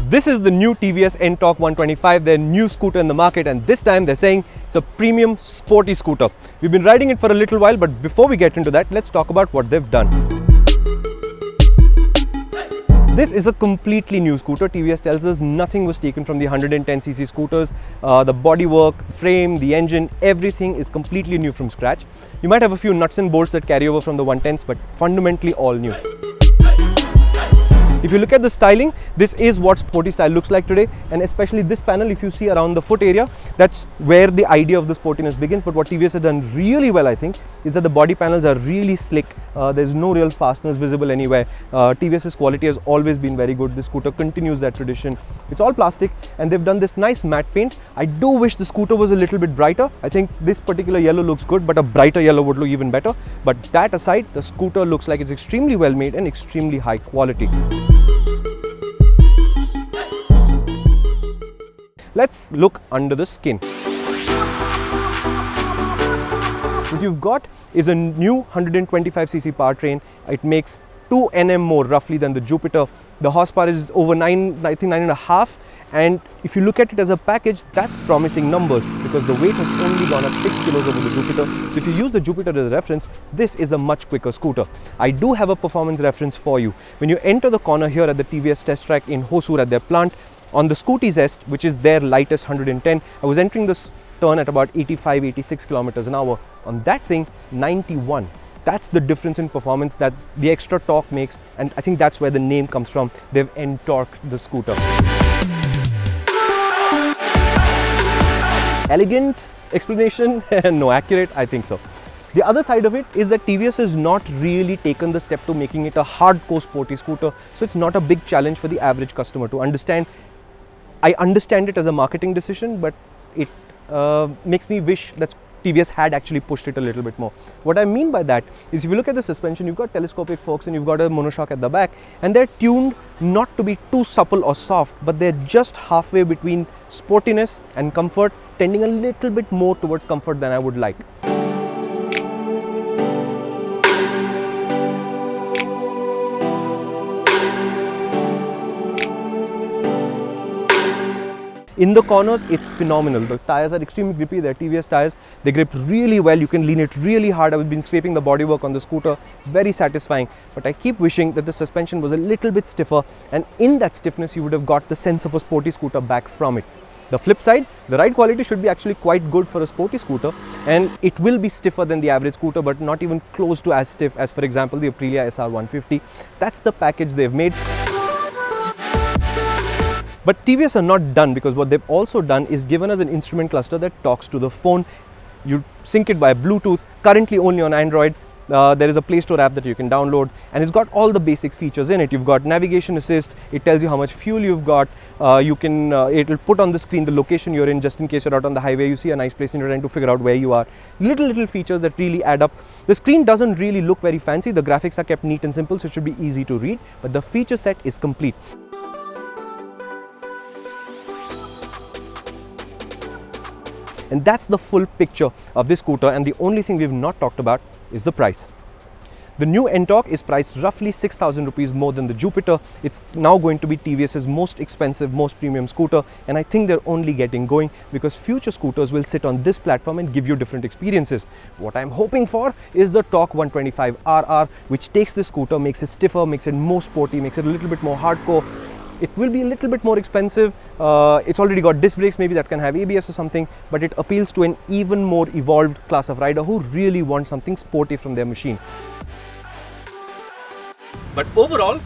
This is the new TVS NTORQ 125, their new scooter in the market, and this time they're saying it's a premium sporty scooter. We've been riding it for a little while, but before we get into that, let's talk about what they've done. This is a completely new scooter. TVS tells us nothing was taken from the 110cc scooters. The bodywork, frame, the engine, everything is completely new from scratch. You might have a few nuts and bolts that carry over from the 110s, but fundamentally all new. If you look at the styling, this is what sporty style looks like today, and especially this panel, if you see around the foot area, that's where the idea of the sportiness begins. But what TVS has done really well, I think, is that the body panels are really slick. There's no real fasteners visible anywhere. TVS's quality has always been very good. This scooter continues that tradition. It's all plastic, and they've done this nice matte paint. I do wish the scooter was a little bit brighter. I think this particular yellow looks good, but a brighter yellow would look even better. But that aside, the scooter looks like it's extremely well made and extremely high quality. Let's look under the skin. What you've got is a new 125cc powertrain. It makes 2 Nm more roughly than the Jupiter. The horsepower is over 9.5, and if you look at it as a package, that's promising numbers because the weight has only gone up 6 kilos over the Jupiter. So if you use the Jupiter as a reference, this is a much quicker scooter. I do have a performance reference for you. When you enter the corner here at the TVS test track in Hosur at their plant, on the Scooty Zest, which is their lightest 110, I was entering this turn at about 85-86 kilometers an hour. On that thing, 91. That's the difference in performance that the extra torque makes, and I think that's where the name comes from. They've NTORQed the scooter. Elegant explanation? No. Accurate? I think so. The other side of it is that TVS has not really taken the step to making it a hardcore sporty scooter, so it's not a big challenge for the average customer to understand. I understand it as a marketing decision, but it makes me wish that TVS had actually pushed it a little bit more. What I mean by that is, if you look at the suspension, you've got telescopic forks and you've got a monoshock at the back, and they're tuned not to be too supple or soft, but they're just halfway between sportiness and comfort, tending a little bit more towards comfort than I would like. In the corners, it's phenomenal. The tires are extremely grippy. They're TVS tires. They grip really well. You can lean it really hard. I've been scraping the bodywork on the scooter. Very satisfying. But I keep wishing that the suspension was a little bit stiffer, and in that stiffness, you would have got the sense of a sporty scooter back from it. The flip side, the ride quality should be actually quite good for a sporty scooter, and it will be stiffer than the average scooter, but not even close to as stiff as, for example, the Aprilia SR 150. That's the package they've made. But TVS are not done, because what they've also done is given us an instrument cluster that talks to the phone. You sync it by Bluetooth, currently only on Android. There is a Play Store app that you can download, and it's got all the basic features in it. You've got navigation assist. It tells you how much fuel you've got. It'll put on the screen the location you're in, just in case you're out on the highway, you see a nice place and you're trying to figure out where you are. Little features that really add up. The screen doesn't really look very fancy. The graphics are kept neat and simple, so it should be easy to read, but the feature set is complete. And that's the full picture of this scooter, and the only thing we've not talked about is the price. The new NTORQ is priced roughly 6,000 rupees more than the Jupiter. It's now going to be TVS's most expensive, most premium scooter, and I think they're only getting going because future scooters will sit on this platform and give you different experiences. What I'm hoping for is the TORQ 125RR, which takes this scooter, makes it stiffer, makes it more sporty, makes it a little bit more hardcore. It will be a little bit more expensive. It's already got disc brakes, maybe that can have ABS or something, but it appeals to an even more evolved class of rider who really want something sporty from their machine. But overall,